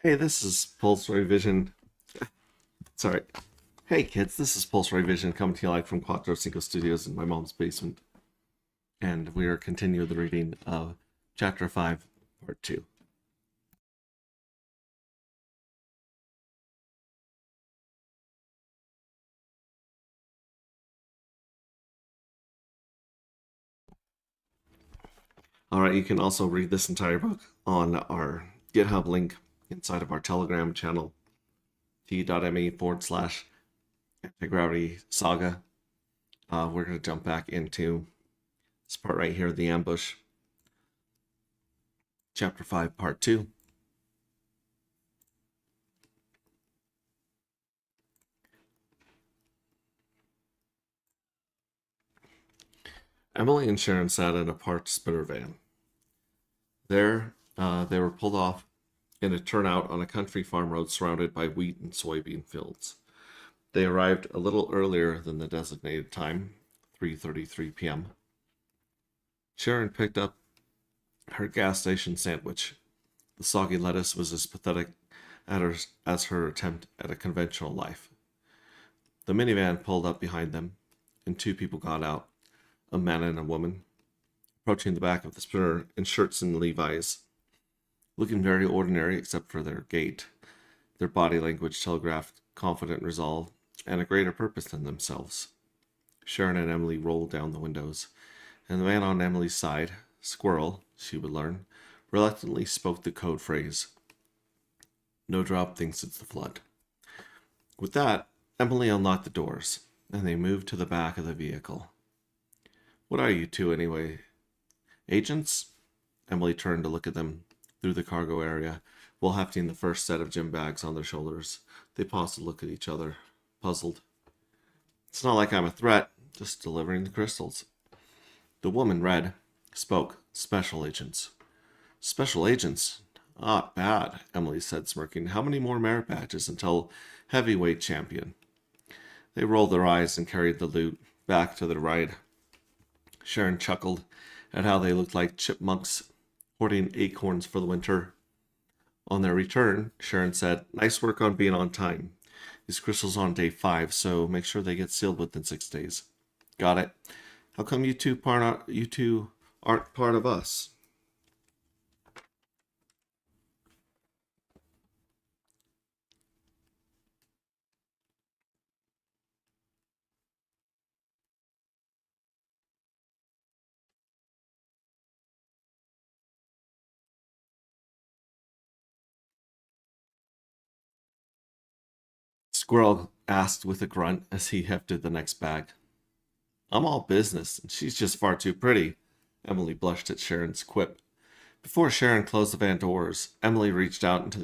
Hey, this is Pulse Vision. Sorry. Hey, kids, this is Pulse Vision coming to you live from Quattro Cinco Studios in my mom's basement. And we are continuing the reading of Chapter 5, Part 2. Alright, you can also read this entire book on our GitHub link inside of our Telegram channel, t.me/antigravity saga. We're going to jump back into this part right here, the ambush. Chapter 5, Part 2. Emily and Sharon sat in a parked sprinter van. There, they were pulled off in a turnout on a country farm road surrounded by wheat and soybean fields. They arrived a little earlier than the designated time, 3:33 p.m. Sharon picked up her gas station sandwich. The soggy lettuce was as pathetic as her attempt at a conventional life. The minivan pulled up behind them, and two people got out, a man and a woman, approaching the back of the sprinter in shirts and Levi's, looking very ordinary except for their gait. Their body language telegraphed confident resolve and a greater purpose than themselves. Sharon and Emily rolled down the windows, and the man on Emily's side, Squirrel, she would learn, reluctantly spoke the code phrase. No drop thinks it's the flood. With that, Emily unlocked the doors, and they moved to the back of the vehicle. What are you two, anyway? Agents? Emily turned to look at them through the cargo area, while hefting the first set of gym bags on their shoulders. They paused to look at each other, puzzled. It's not like I'm a threat, just delivering the crystals. The woman spoke, special agents. Special agents? Ah, bad, Emily said, smirking. How many more merit badges until heavyweight champion? They rolled their eyes and carried the loot back to their ride. Sharon chuckled at how they looked like chipmunks hoarding acorns for the winter. On their return, Sharon said, nice work on being on time. These crystals on day 5, so make sure they get sealed within 6 days. Got it. How come you two aren't part of us? Squirrel asked with a grunt as he hefted the next bag. I'm all business, and she's just far too pretty. Emily blushed at Sharon's quip. Before Sharon closed the van doors, Emily reached out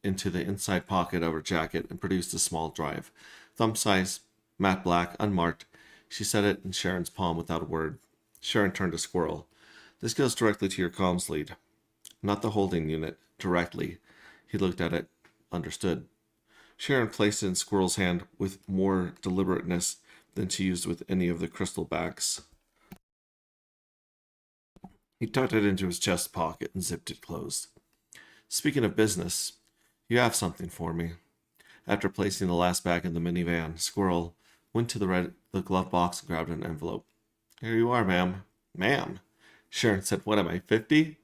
into the inside pocket of her jacket and produced a small drive. Thumb size, matte black, unmarked. She set it in Sharon's palm without a word. Sharon turned to Squirrel. This goes directly to your comms lead. Not the holding unit, directly. He looked at it, understood. Sharon placed it in Squirrel's hand with more deliberateness than she used with any of the crystal bags. He tucked it into his chest pocket and zipped it closed. Speaking of business, you have something for me. After placing the last bag in the minivan, Squirrel went to the glove box and grabbed an envelope. Here you are, ma'am. Ma'am? Sharon said, what am I, 50?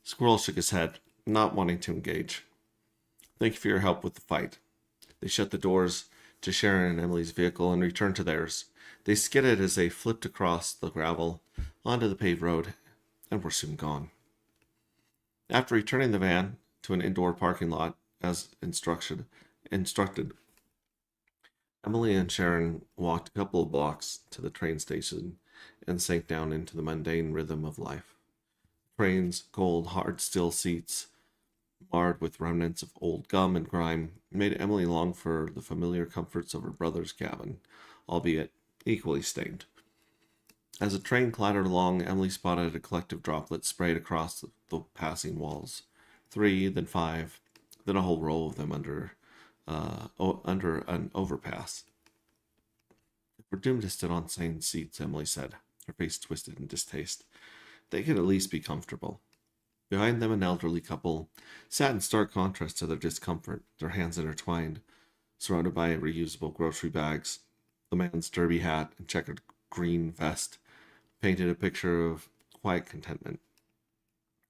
Squirrel shook his head, not wanting to engage. Thank you for your help with the fight. They shut the doors to Sharon and Emily's vehicle and returned to theirs. They skidded as they flipped across the gravel onto the paved road and were soon gone. After returning the van to an indoor parking lot as instructed, Emily and Sharon walked a couple of blocks to the train station and sank down into the mundane rhythm of life. Trains, cold, hard, still seats, marred with remnants of old gum and grime, made Emily long for the familiar comforts of her brother's cabin, albeit equally stained. As the train clattered along, Emily spotted a collective droplet sprayed across the passing walls. 3, then 5, then a whole row of them under an overpass. We're doomed to sit on same seats, Emily said, her face twisted in distaste. They could at least be comfortable. Behind them, an elderly couple sat in stark contrast to their discomfort, their hands intertwined, surrounded by reusable grocery bags. The man's derby hat and checkered green vest painted a picture of quiet contentment.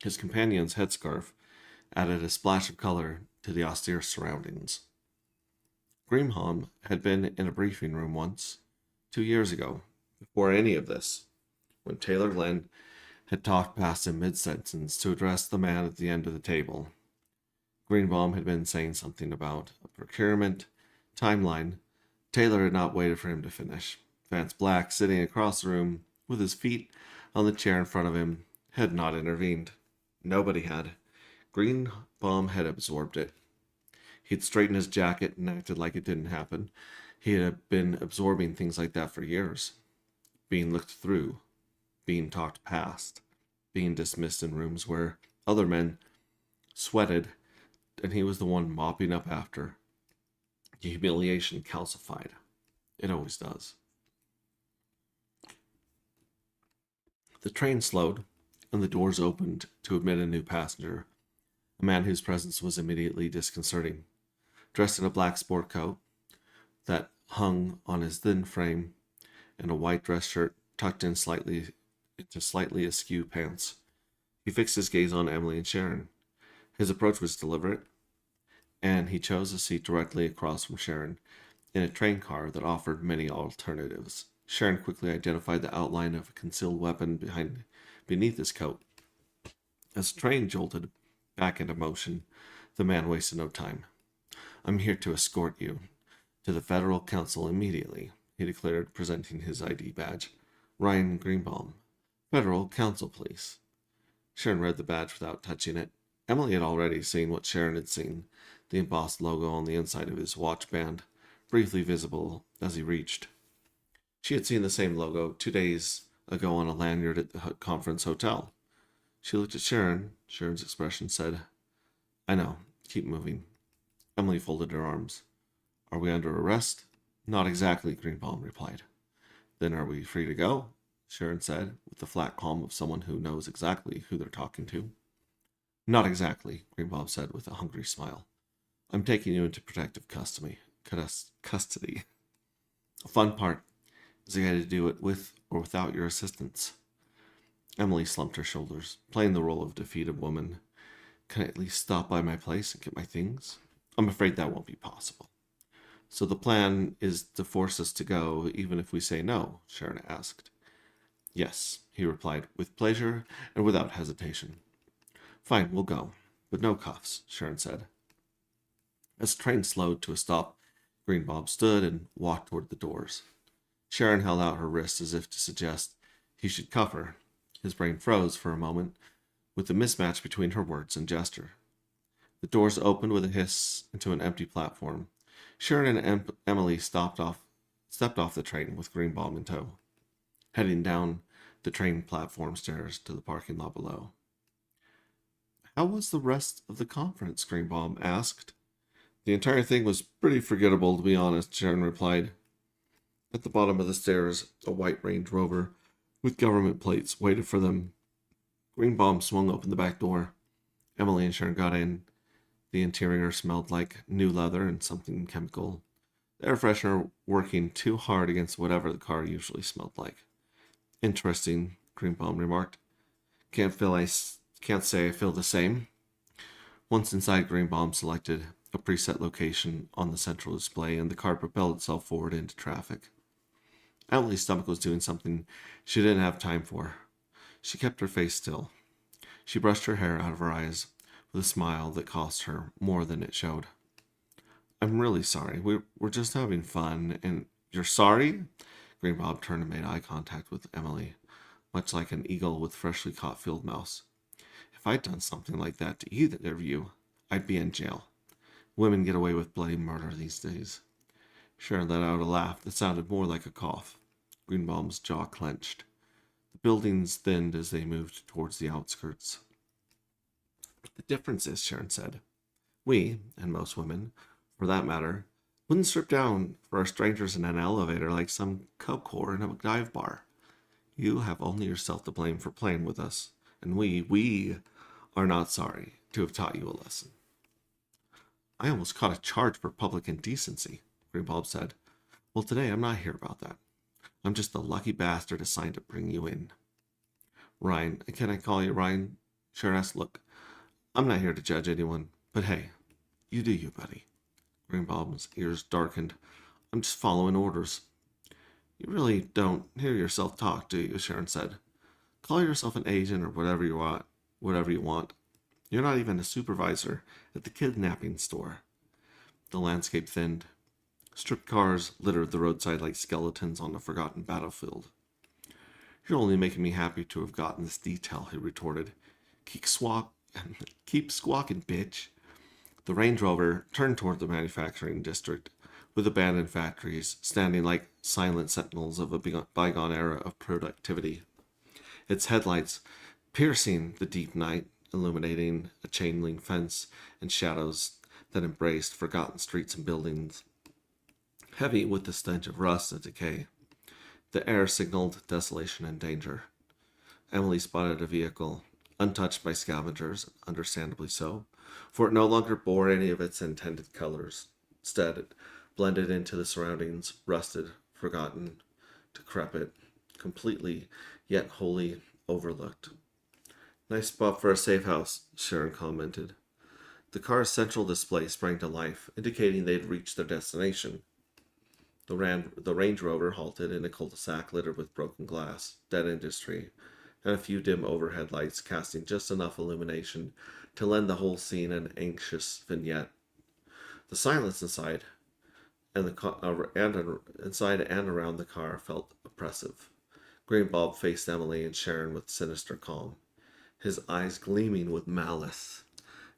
His companion's headscarf added a splash of color to the austere surroundings. Grimholm had been in a briefing room once, 2 years ago, before any of this, when Taylor Glenn had talked past him mid-sentence to address the man at the end of the table. Greenbaum had been saying something about a procurement timeline. Taylor had not waited for him to finish. Vance Black, sitting across the room with his feet on the chair in front of him, had not intervened. Nobody had. Greenbaum had absorbed it. He'd straightened his jacket and acted like it didn't happen. He had been absorbing things like that for years. Being looked through, being talked past, being dismissed in rooms where other men sweated and he was the one mopping up after. The humiliation calcified. It always does. The train slowed, and the doors opened to admit a new passenger, a man whose presence was immediately disconcerting. Dressed in a black sport coat that hung on his thin frame and a white dress shirt tucked in into slightly askew pants, he fixed his gaze on Emily and Sharon. His approach was deliberate, and he chose a seat directly across from Sharon in a train car that offered many alternatives. Sharon quickly identified the outline of a concealed weapon beneath his coat. As the train jolted back into motion, the man wasted no time. "I'm here to escort you to the Federal Council immediately," he declared, presenting his ID badge. "Ryan Greenbaum, Federal Council, please." Sharon read the badge without touching it. Emily had already seen what Sharon had seen, the embossed logo on the inside of his watch band, briefly visible as he reached. She had seen the same logo 2 days ago on a lanyard at the conference hotel. She looked at Sharon. Sharon's expression said, "I know. Keep moving." Emily folded her arms. "Are we under arrest?" "Not exactly," Greenbaum replied. "Then are we free to go?" Sharon said, with the flat calm of someone who knows exactly who they're talking to. "Not exactly," Greenbaum said with a hungry smile. "I'm taking you into protective custody. The fun part is I got to do it with or without your assistance." Emily slumped her shoulders, playing the role of defeated woman. "Can I at least stop by my place and get my things?" "I'm afraid that won't be possible." "So the plan is to force us to go, even if we say no?" Sharon asked. "Yes," he replied, with pleasure and without hesitation. "Fine, we'll go, but no cuffs," Sharon said. As the train slowed to a stop, Greenbaum stood and walked toward the doors. Sharon held out her wrist as if to suggest he should cuff her. His brain froze for a moment with the mismatch between her words and gesture. The doors opened with a hiss into an empty platform. Sharon and Emily stepped off the train with Greenbaum in tow, heading down the train platform stairs to the parking lot below. "How was the rest of the conference?" Greenbaum asked. "The entire thing was pretty forgettable, to be honest," Sharon replied. At the bottom of the stairs, a white Range Rover with government plates waited for them. Greenbaum swung open the back door. Emily and Sharon got in. The interior smelled like new leather and something chemical, the air freshener working too hard against whatever the car usually smelled like. "Interesting," Greenbaum remarked. Can't say I feel the same." Once inside, Greenbaum selected a preset location on the central display, and the car propelled itself forward into traffic. Emily's stomach was doing something she didn't have time for. She kept her face still. She brushed her hair out of her eyes with a smile that cost her more than it showed. "I'm really sorry. We're just having fun." "And you're sorry?" Greenbaum turned and made eye contact with Emily, much like an eagle with freshly caught field mouse. "If I'd done something like that to either of you, I'd be in jail. Women get away with bloody murder these days." Sharon let out a laugh that sounded more like a cough. Greenbaum's jaw clenched. The buildings thinned as they moved towards the outskirts. "The difference is," Sharon said, "we, and most women, for that matter, wouldn't strip down for strangers in an elevator like some coke whore in a dive bar. You have only yourself to blame for playing with us, and we are not sorry to have taught you a lesson. I almost caught a charge for public indecency, Greenbulb said. Well, today I'm not here about that. I'm just the lucky bastard assigned to bring you in. Ryan, can I call you Ryan? Sharon asked. Look, I'm not here to judge anyone, but hey, you do you, buddy. Greenbulb's ears darkened. I'm just following orders. You really don't hear yourself talk, do you? Sharon said. Call yourself an agent or whatever you want. Whatever you want. You're not even a supervisor at the kidnapping store. The landscape thinned. Stripped cars littered the roadside like skeletons on a forgotten battlefield. You're only making me happy to have gotten this detail, he retorted. Keep squawking, bitch. The Range Rover turned toward the manufacturing district, with abandoned factories standing like silent sentinels of a bygone era of productivity. Its headlights piercing the deep night, illuminating a chain link fence and shadows that embraced forgotten streets and buildings, heavy with the stench of rust and decay. The air signaled desolation and danger. Emily spotted a vehicle, untouched by scavengers, understandably so, for it no longer bore any of its intended colors. Instead, it blended into the surroundings, rusted, forgotten, decrepit, completely yet wholly overlooked. Nice spot for a safe house, Sharon commented. The car's central display sprang to life, indicating they'd reached their destination. The Range Rover halted in a cul-de-sac littered with broken glass, dead industry, and a few dim overhead lights casting just enough illumination to lend the whole scene an anxious vignette. The silence inside and inside and around the car felt oppressive. Greenbulb faced Emily and Sharon with sinister calm, his eyes gleaming with malice.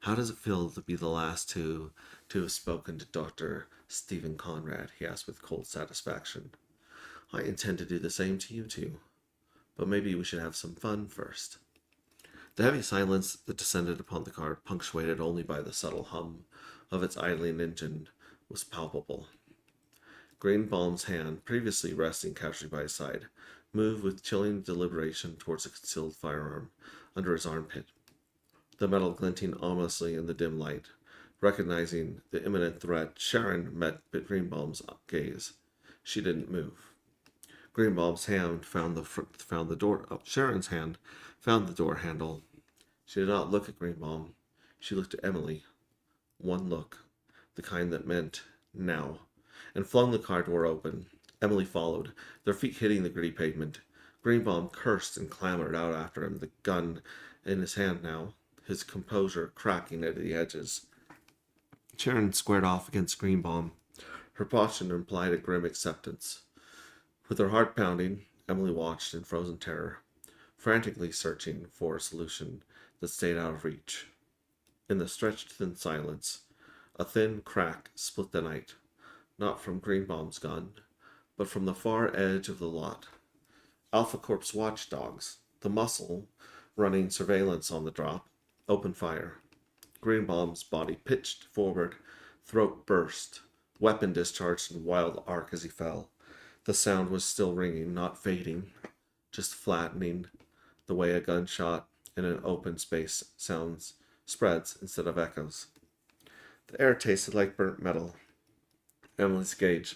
How does it feel to be the last to have spoken to Dr. Stephen Conrad? He asked with cold satisfaction. I intend to do the same to you two, but maybe we should have some fun first. The heavy silence that descended upon the car, punctuated only by the subtle hum of its idling engine, was palpable. Greenbaum's hand, previously resting casually by his side, moved with chilling deliberation towards a concealed firearm under his armpit, the metal glinting ominously in the dim light. Recognizing the imminent threat, Sharon met Greenbaum's gaze. She didn't move. Greenbaum's hand found the door. Sharon's hand found the door handle. She did not look at Greenbaum. She looked at Emily. One look, the kind that meant now, and flung the car door open. Emily followed, their feet hitting the gritty pavement. Greenbaum cursed and clamored out after him, the gun in his hand now, his composure cracking at the edges. Sharon squared off against Greenbaum. Her posture implied a grim acceptance. With her heart pounding, Emily watched in frozen terror, frantically searching for a solution that stayed out of reach. In the stretched thin silence, a thin crack split the night, not from Greenbaum's gun, but from the far edge of the lot. Alpha Corp's watchdogs, the muscle, running surveillance on the drop, opened fire. Greenbaum's body pitched forward, throat burst, weapon discharged in wild arc as he fell. The sound was still ringing, not fading, just flattening, the way a gunshot in an open space sounds spreads instead of echoes. The air tasted like burnt metal. Emily's gaze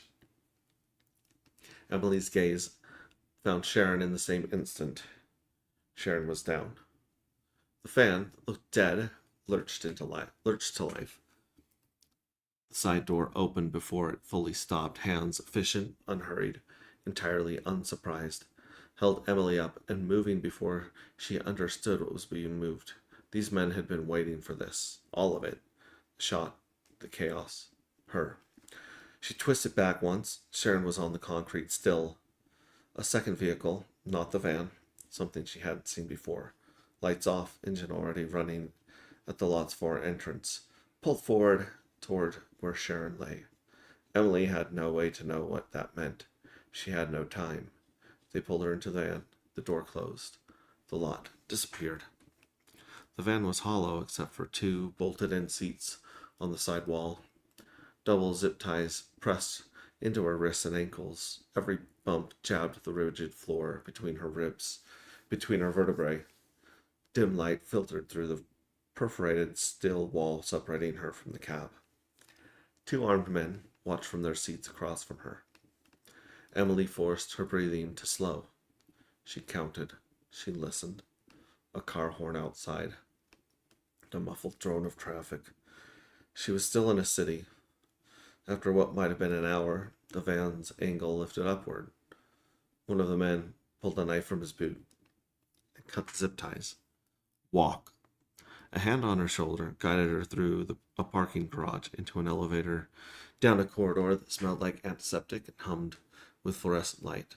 found Sharon in the same instant. Sharon was down. The fan, that looked dead, lurched to life. The side door opened before it fully stopped. Hands, efficient, unhurried, entirely unsurprised, held Emily up and moving before she understood what was being moved. These men had been waiting for this. All of it. The shot, the chaos, her. She twisted back once. Sharon was on the concrete still. A second vehicle, not the van, something she hadn't seen before. Lights off, engine already running at the lot's far entrance, pulled forward toward where Sharon lay. Emily had no way to know what that meant. She had no time. They pulled her into the van. The door closed. The lot disappeared. The van was hollow except for two bolted-in seats on the side wall. Double zip ties pressed into her wrists and ankles. Every bump jabbed the rigid floor between her ribs, between her vertebrae. Dim light filtered through the perforated steel wall separating her from the cab. Two armed men watched from their seats across from her. Emily forced her breathing to slow. She counted. She listened. A car horn outside. The muffled drone of traffic. She was still in a city. After what might have been an hour, the van's angle lifted upward. One of the men pulled a knife from his boot and cut the zip ties. Walk. A hand on her shoulder guided her through a parking garage into an elevator, down a corridor that smelled like antiseptic and hummed with fluorescent light.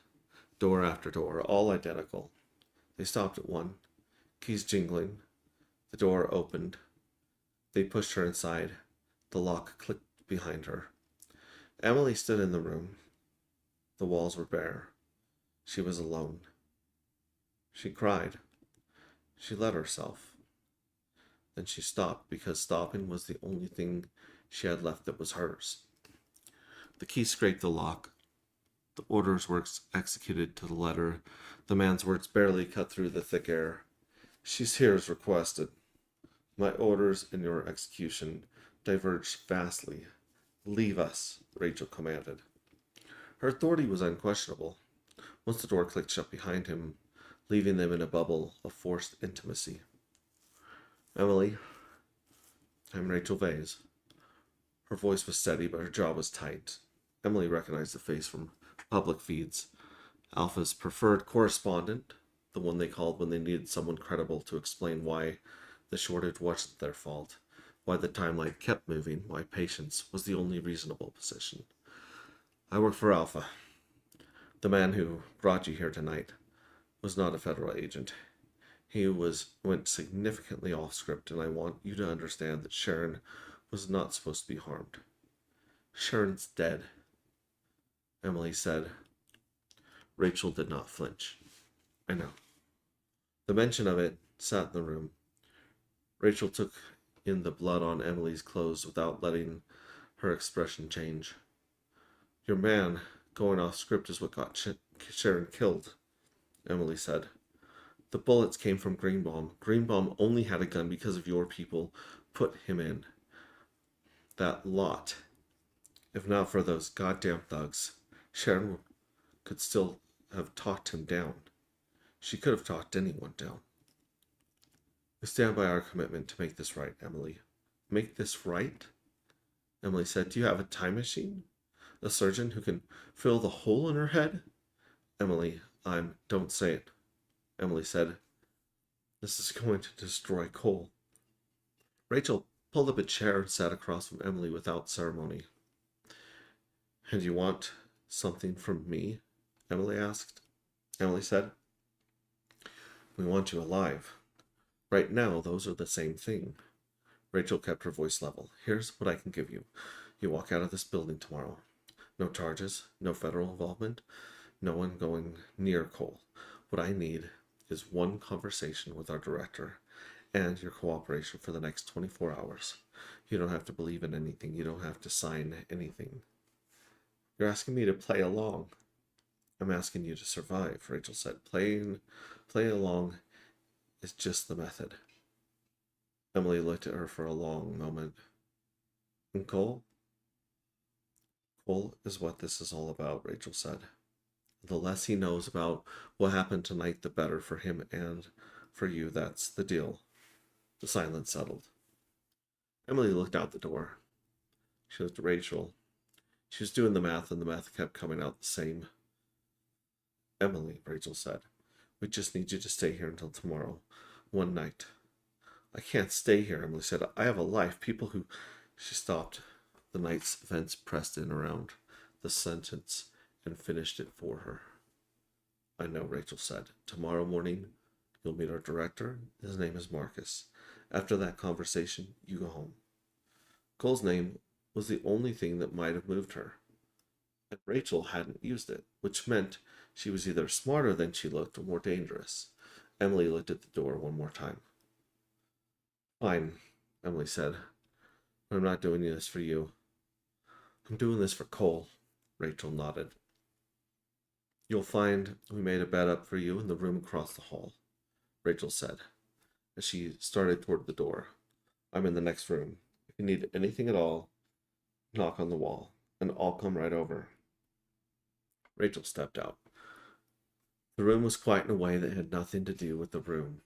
Door after door, all identical. They stopped at one, keys jingling. The door opened. They pushed her inside. The lock clicked behind her. Emily stood in the room. The walls were bare. She was alone. She cried. She let herself. Then she stopped because stopping was the only thing she had left that was hers. The key scraped the lock. The orders were executed to the letter. The man's words barely cut through the thick air. She's here as requested. My orders and your execution diverged vastly. Leave us, Rachel commanded. Her authority was unquestionable. Once the door clicked shut behind him, leaving them in a bubble of forced intimacy. Emily, I'm Rachel Vase. Her voice was steady, but her jaw was tight. Emily recognized the face from public feeds. Alpha's preferred correspondent, the one they called when they needed someone credible to explain why the shortage wasn't their fault, why the timeline kept moving, why patience was the only reasonable position. I work for Alpha. The man who brought you here tonight was not a federal agent. He went significantly off script, and I want you to understand that Sharon was not supposed to be harmed. Sharon's dead, Emily said. Rachel did not flinch. I know. The mention of it sat in the room. Rachel took in the blood on Emily's clothes without letting her expression change. Your man going off script is what got Sharon killed, Emily said. The bullets came from Greenbaum. Greenbaum only had a gun because of your people put him in that lot. If not for those goddamn thugs, Sharon could still have talked him down. She could have talked anyone down. We stand by our commitment to make this right, Emily. Make this right? Emily said, do you have a time machine? A surgeon who can fill the hole in her head? Emily, don't say it. Emily said, this is going to destroy Cole. Rachel pulled up a chair and sat across from Emily without ceremony. And you want something from me? Emily asked. Emily said, we want you alive. Right now, those are the same thing. Rachel kept her voice level. Here's what I can give you. You walk out of this building tomorrow. No charges, no federal involvement, no one going near Cole. What I need is one conversation with our director and your cooperation for the next 24 hours. You don't have to believe in anything. You don't have to sign anything. You're asking me to play along. I'm asking you to survive, Rachel said. Playing along is just the method. Emily looked at her for a long moment. And Cole? Cole is what this is all about, Rachel said. The less he knows about what happened tonight, the better for him and for you. That's the deal. The silence settled. Emily looked out the door. She looked at Rachel. She was doing the math, and the math kept coming out the same. Emily, Rachel said, we just need you to stay here until tomorrow. One night. I can't stay here, Emily said. I have a life. People who... She stopped. The night's events pressed in around the sentence and finished it for her. I know, Rachel said. Tomorrow morning, you'll meet our director. His name is Marcus. After that conversation, you go home. Cole's name was the only thing that might have moved her. And Rachel hadn't used it, which meant she was either smarter than she looked or more dangerous. Emily looked at the door one more time. Fine, Emily said. But I'm not doing this for you. I'm doing this for Cole. Rachel nodded. You'll find we made a bed up for you in the room across the hall, Rachel said, as she started toward the door. I'm in the next room. If you need anything at all, knock on the wall, and I'll come right over. Rachel stepped out. The room was quiet in a way that had nothing to do with the room.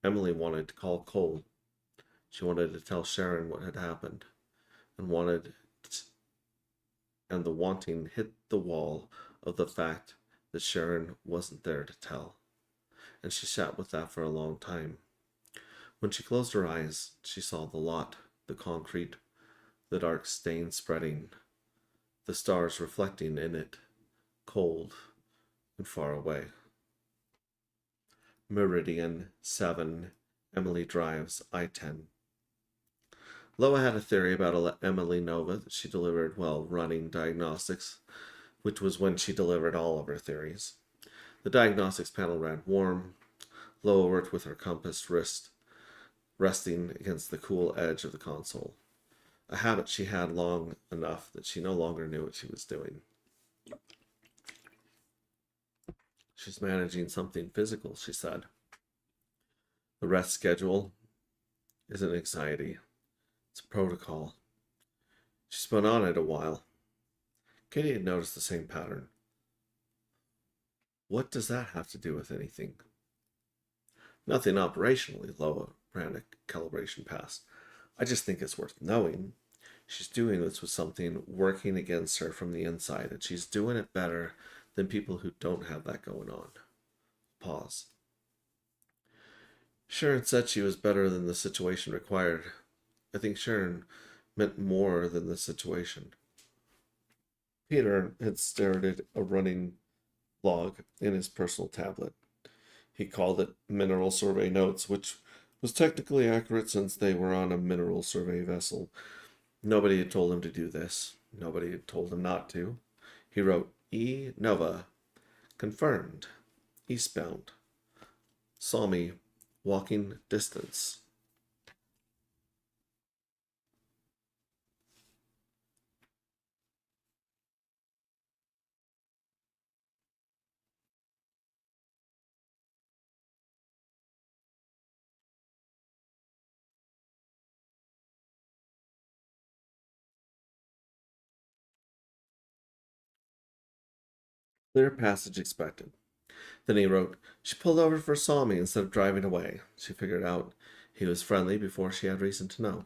Emily wanted to call Cole. She wanted to tell Sharon what had happened, and the wanting hit the wall of the fact that Sharon wasn't there to tell. And she sat with that for a long time. When she closed her eyes, she saw the lot, the concrete, the dark stain spreading, the stars reflecting in it, cold and far away. Meridian 7, Emily Drives, I-10. Loa had a theory about Emily Nova that she delivered while running diagnostics, which was when she delivered all of her theories. The diagnostics panel ran warm. Loa worked with her compass wrist resting against the cool edge of the console, a habit she had long enough that she no longer knew what she was doing. She's managing something physical, she said. The rest schedule isn't anxiety. It's a protocol. She's been on it a while. Katie had noticed the same pattern. What does that have to do with anything? Nothing operationally, Loa ran a calibration pass. I just think it's worth knowing. She's doing this with something working against her from the inside, and she's doing it better than people who don't have that going on. Pause. Sharon said she was better than the situation required. I think Sharon meant more than the situation. Peter had stared at a running log in his personal tablet. He called it Mineral Survey Notes, which was technically accurate since they were on a mineral survey vessel. Nobody had told him to do this. Nobody had told him not to. He wrote, E. Nova. Confirmed. Eastbound. Saw me. Walking distance. Clear passage expected. Then he wrote, she pulled over for saw me instead of driving away. She figured out he was friendly before she had reason to know.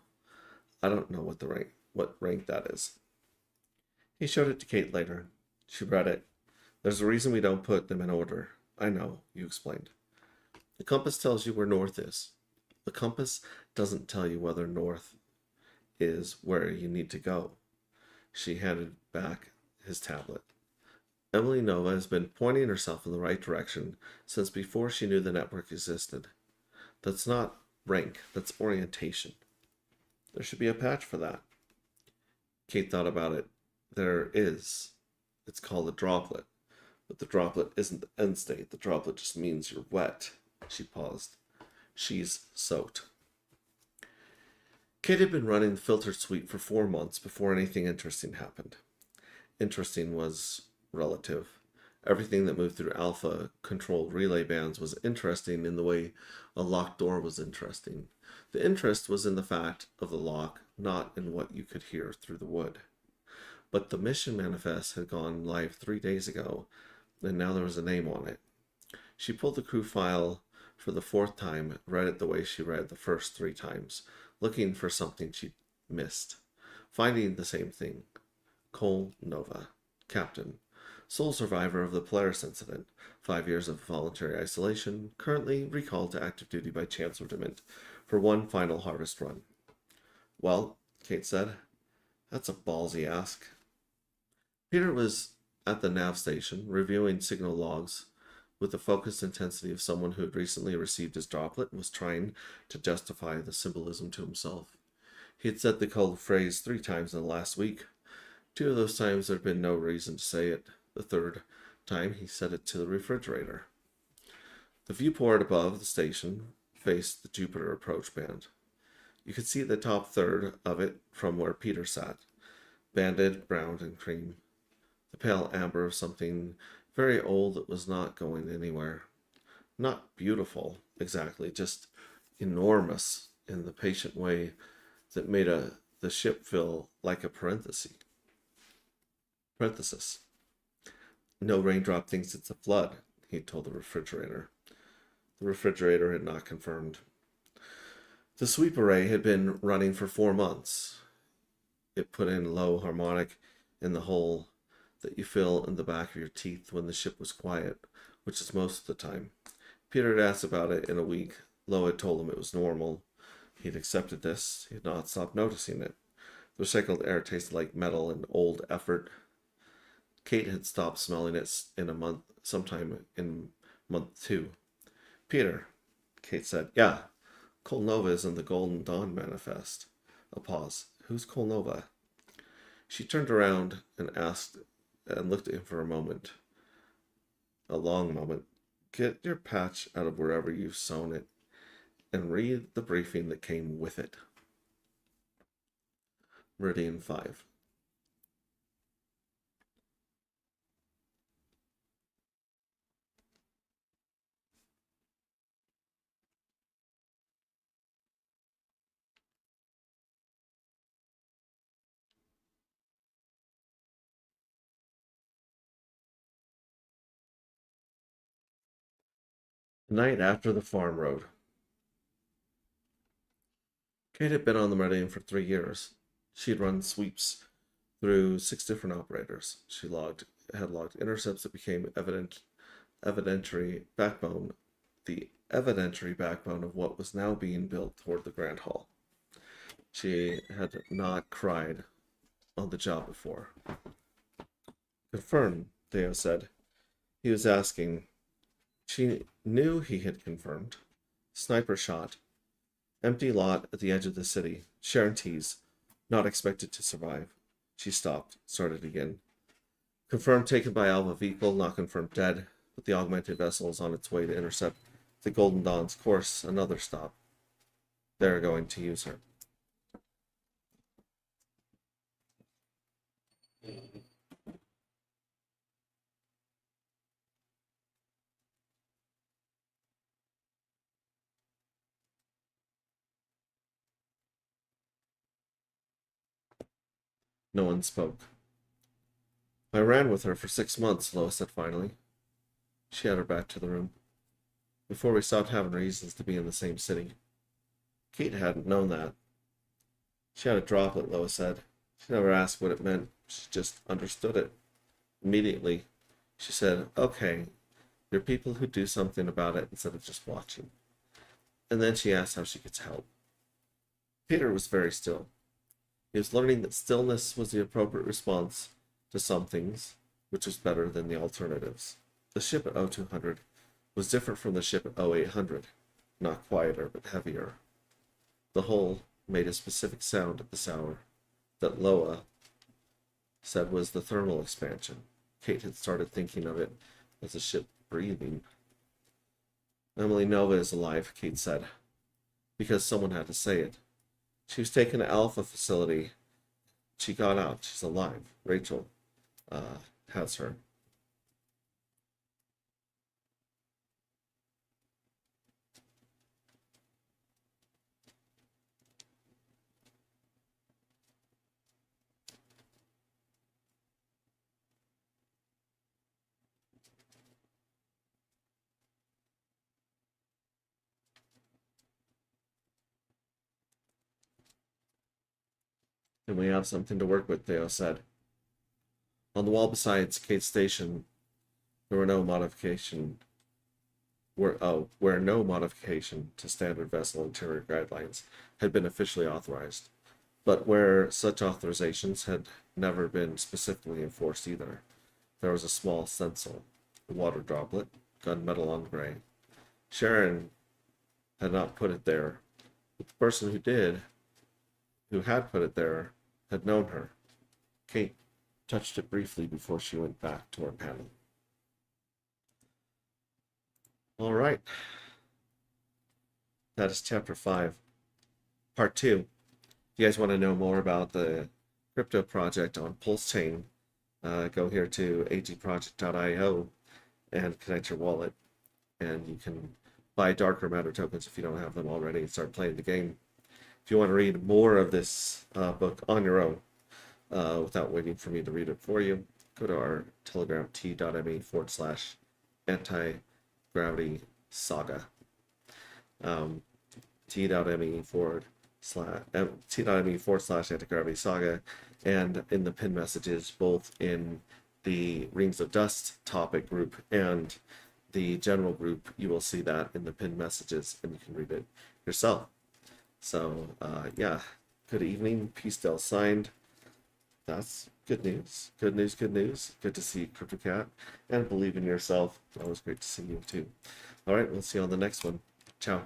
I don't know what rank that is. He showed it to Kate later. She read it. There's a reason we don't put them in order. I know, you explained. The compass tells you where north is. The compass doesn't tell you whether north is where you need to go. She handed back his tablet. Emily Nova has been pointing herself in the right direction since before she knew the network existed. That's not rank, that's orientation. There should be a patch for that. Kate thought about it. There is. It's called a droplet. But the droplet isn't the end state. The droplet just means you're wet. She paused. She's soaked. Kate had been running the filtered suite for 4 months before anything interesting happened. Interesting was relative. Everything that moved through alpha controlled relay bands was interesting in the way a locked door was interesting. The interest was in the fact of the lock, not in what you could hear through the wood. But the mission manifest had gone live 3 days ago, and now there was a name on it. She pulled the crew file for the 4th time, read it the way she read the first 3 times, looking for something she'd missed. Finding the same thing. Cole Nova, Captain, sole survivor of the Polaris incident, 5 years of voluntary isolation, currently recalled to active duty by Chancellor DeMint for one final harvest run. Well, Kate said, that's a ballsy ask. Peter was at the nav station, reviewing signal logs with the focused intensity of someone who had recently received his droplet and was trying to justify the symbolism to himself. He had said the code phrase 3 times in the last week. 2 of those times there had been no reason to say it. The 3rd time he said it to the refrigerator. The viewport above the station faced the Jupiter approach band. You could see the top third of it from where Peter sat, banded, brown, and cream. The pale amber of something very old that was not going anywhere. Not beautiful, exactly, just enormous. in the patient way that made the ship feel like a parenthesis. No raindrop thinks it's a flood, he told the refrigerator. The refrigerator had not confirmed. The sweep array had been running for 4 months. It put in low harmonic in the hole that you fill in the back of your teeth when the ship was quiet, which is most of the time. Peter had asked about it in a week. Lowe had told him it was normal. He had accepted this. He had not stopped noticing it. The recycled air tasted like metal and old effort. Kate had stopped smelling it in a month, sometime in month 2. Peter, Kate said. Yeah, Kolnova is in the Golden Dawn manifest. A pause. Who's Kolnova? She turned around and asked and looked at him for a moment. A long moment. Get your patch out of wherever you've sewn it and read the briefing that came with it. Meridian 5. The night after the farm road. Kate had been on the Meridian for 3 years. She had run sweeps through 6 different operators. She had logged intercepts that became evidentiary backbone, the evidentiary backbone of what was now being built toward the Grand Hall. She had not cried on the job before. Confirmed, Theo said. He was asking. She knew he had confirmed. Sniper shot. Empty lot at the edge of the city. Sharon Tees. Not expected to survive. She stopped. Started again. Confirmed taken by Alpha vehicle. Not confirmed dead. But the augmented vessel is on its way to intercept the Golden Dawn's course. Another stop. They're going to use her. No one spoke. I ran with her for 6 months, Lois said finally. She had her back to the room. Before we stopped having reasons to be in the same city. Kate hadn't known that. She had a droplet, Lois said. She never asked what it meant. She just understood it. Immediately, she said, okay, there are people who do something about it instead of just watching. And then she asked how she could help. Peter was very still. He was learning that stillness was the appropriate response to some things, which was better than the alternatives. The ship at 0200 was different from the ship at 0800, not quieter but heavier. The hull made a specific sound at this hour that Loa said was the thermal expansion. Kate had started thinking of it as a ship breathing. Emily Nova is alive, Kate said, because someone had to say it. She was taken to Alpha facility. She got out. She's alive. Rachel has her. And we have something to work with, Theo said. On the wall beside Kate's station, there were no modification where no modification to standard vessel interior guidelines had been officially authorized, but where such authorizations had never been specifically enforced either. There was a small stencil, a water droplet, gunmetal on gray. Sharon had not put it there, but the person who had put it there, had known her. Kate touched it briefly before she went back to her panel. All right. That is chapter 5. Part 2. If you guys want to know more about the crypto project on Pulse Chain, go here to agproject.io and connect your wallet. And you can buy darker matter tokens if you don't have them already and start playing the game. if you want to read more of this book on your own, without waiting for me to read it for you, go to our Telegram, t.me/anti-gravity saga. t.me/anti-gravity saga, and in the pinned messages, both in the Rings of Dust topic group and the general group, you will see that in the pinned messages, and you can read it yourself. So yeah, good evening. Peace Del signed. That's good news. Good news, good news. Good to see CryptoCat, and believe in yourself. Always great to see you too. All right, we'll see you on the next one. Ciao.